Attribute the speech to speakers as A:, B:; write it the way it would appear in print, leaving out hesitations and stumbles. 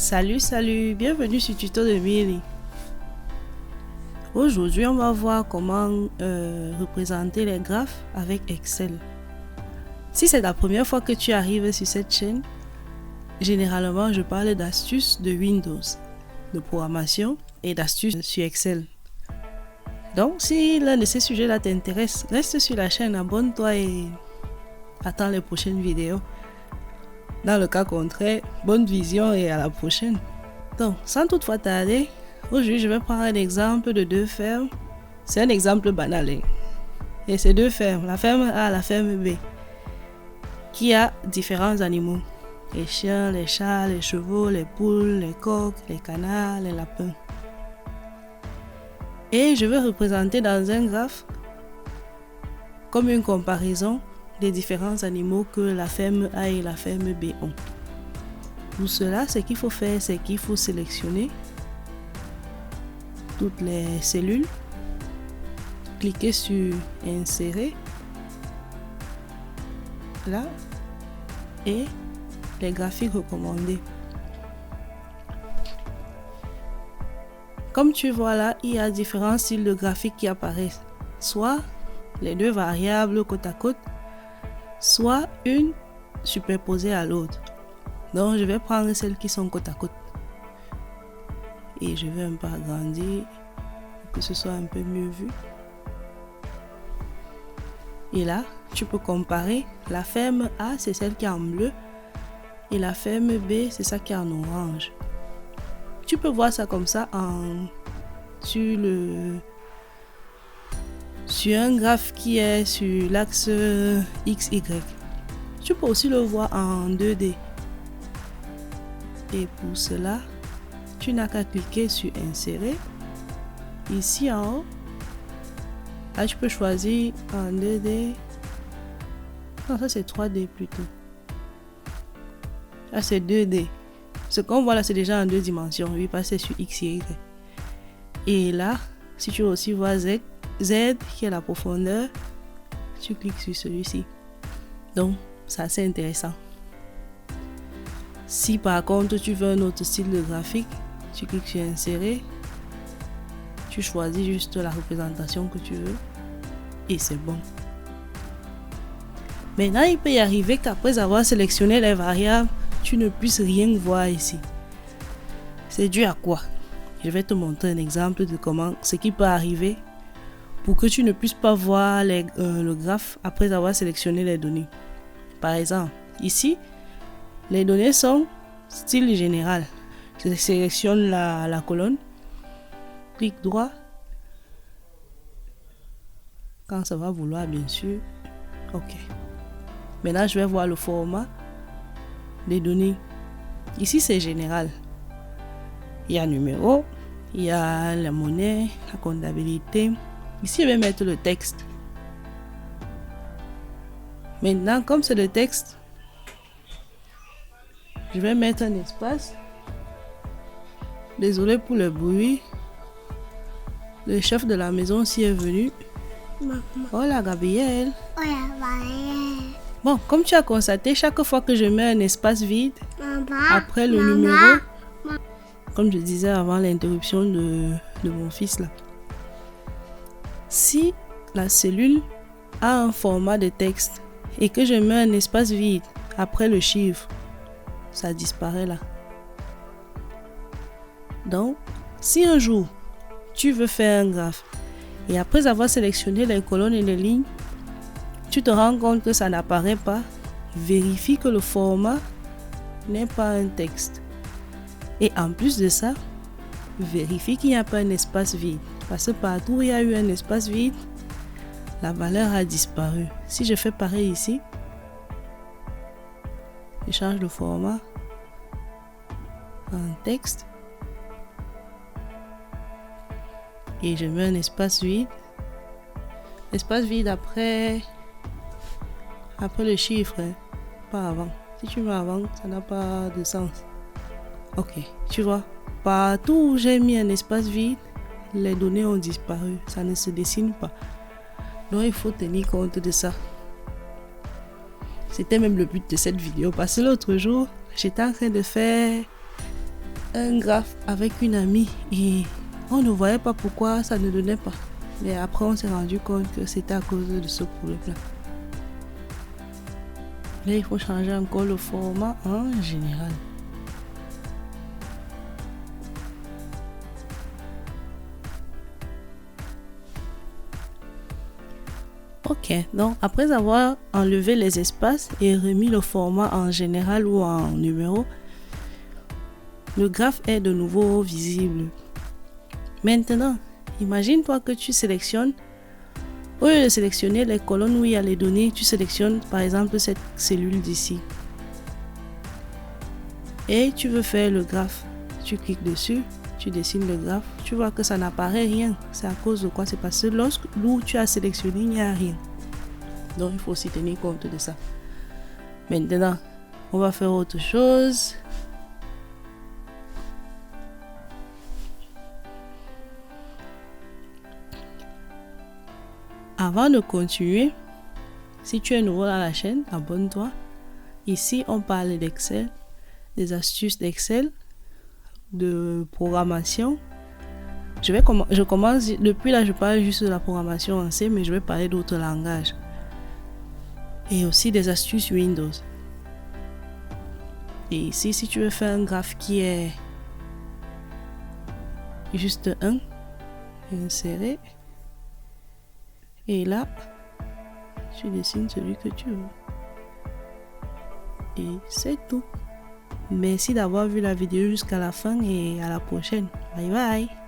A: Salut, bienvenue sur Tuto de Milly. Aujourd'hui, on va voir comment représenter les graphes avec Excel. Si c'est la première fois que tu arrives sur cette chaîne, généralement je parle d'astuces de Windows, de programmation et d'astuces sur Excel. Donc si l'un de ces sujets-là t'intéresse, reste sur la chaîne, abonne-toi et attends les prochaines vidéos. Dans le cas contraire, bonne vision et à la prochaine. Donc, sans toutefois tarder, aujourd'hui je vais prendre un exemple de deux fermes. C'est un exemple banal. Et ces deux fermes, la ferme A et la ferme B, qui a différents animaux. Les chiens, les chats, les chevaux, les poules, les coqs, les canards, les lapins. Et je vais représenter dans un graphe comme une comparaison des différents animaux que la ferme A et la ferme B ont. Pour cela, ce qu'il faut faire, c'est qu'il faut sélectionner toutes les cellules, cliquer sur Insérer, là, et les graphiques recommandés. Comme tu vois là, il y a différents styles de graphiques qui apparaissent, soit les deux variables côte à côte, soit une superposée à l'autre. Donc je vais prendre celles qui sont côte à côte et je vais un peu agrandir pour que ce soit un peu mieux vu. Et là tu peux comparer. La ferme A, c'est celle qui est en bleu, et la ferme B, c'est ça qui est en orange. Tu peux voir ça comme ça sur un graphe qui est sur l'axe XY. Tu peux aussi le voir en 2D. Et pour cela, tu n'as qu'à cliquer sur Insérer. Ici en haut, là tu peux choisir en 2D. Non, ça c'est 3D plutôt. Là c'est 2D. Ce qu'on voit là, c'est déjà en 2 dimensions. Oui, parce que c'est sur XY. Et là, si tu veux aussi voir Z qui est la profondeur, tu cliques sur celui-ci. Donc, c'est assez intéressant. Si par contre tu veux un autre style de graphique, tu cliques sur Insérer, tu choisis juste la représentation que tu veux et c'est bon. Maintenant, il peut y arriver qu'après avoir sélectionné les variables, tu ne puisses rien voir ici. C'est dû à quoi? Je vais te montrer un exemple de ce qui peut arriver pour que tu ne puisses pas voir le graphe après avoir sélectionné les données. Par exemple, ici, les données sont style général. Je sélectionne la colonne, clic droit, quand ça va vouloir bien sûr. Ok. Maintenant, je vais voir le format des données. Ici, c'est général. Il y a numéro, il y a la monnaie, la comptabilité. Ici, je vais mettre le texte. Maintenant, comme c'est le texte, je vais mettre un espace. Désolé pour le bruit. Le chef de la maison s'y est venu.
B: Maman.
A: Hola, Gabriel.
B: Hola, Gabriel.
A: Bon, comme tu as constaté, chaque fois que je mets un espace vide,
B: Maman.
A: après le numéro, comme je disais avant l'interruption de mon fils là, si la cellule a un format de texte et que je mets un espace vide après le chiffre, ça disparaît là. Donc, si un jour tu veux faire un graphe et après avoir sélectionné les colonnes et les lignes, tu te rends compte que ça n'apparaît pas, vérifie que le format n'est pas un texte. Et en plus de ça, vérifie qu'il n'y a pas un espace vide. Parce que partout où il y a eu un espace vide, la valeur a disparu. Si je fais pareil ici, je change de format en texte et je mets un espace vide. Espace vide après le chiffre, hein, pas avant. Si tu mets avant, ça n'a pas de sens. Ok, tu vois, partout où j'ai mis un espace vide, les données ont disparu, ça ne se dessine pas. Donc il faut tenir compte de ça. C'était même le but de cette vidéo parce que l'autre jour, j'étais en train de faire un graphe avec une amie et on ne voyait pas pourquoi ça ne donnait pas. Mais après, on s'est rendu compte que c'était à cause de ce problème-là. Là, il faut changer encore le format en général. Ok, donc après avoir enlevé les espaces et remis le format en général ou en numéro, le graphe est de nouveau visible. Maintenant, imagine-toi que tu sélectionnes, au lieu de sélectionner les colonnes où il y a les données, tu sélectionnes par exemple cette cellule d'ici. Et tu veux faire le graphe. Tu cliques dessus, tu dessines le graphe, tu vois que ça n'apparaît rien. C'est à cause de quoi? C'est parce que lorsque où tu as sélectionné, il n'y a rien. Donc il faut aussi tenir compte de ça. Maintenant, on va faire autre chose. Avant de continuer, si tu es nouveau dans la chaîne, abonne-toi. Ici, on parle d'Excel, des astuces d'Excel, de programmation. Je commence, depuis là, je parle juste de la programmation en C, mais je vais parler d'autres langages. Et aussi des astuces Windows. Et ici, si tu veux faire un graphe qui est juste insérer. Et là, tu dessines celui que tu veux. Et c'est tout. Merci d'avoir vu la vidéo jusqu'à la fin et à la prochaine. Bye bye.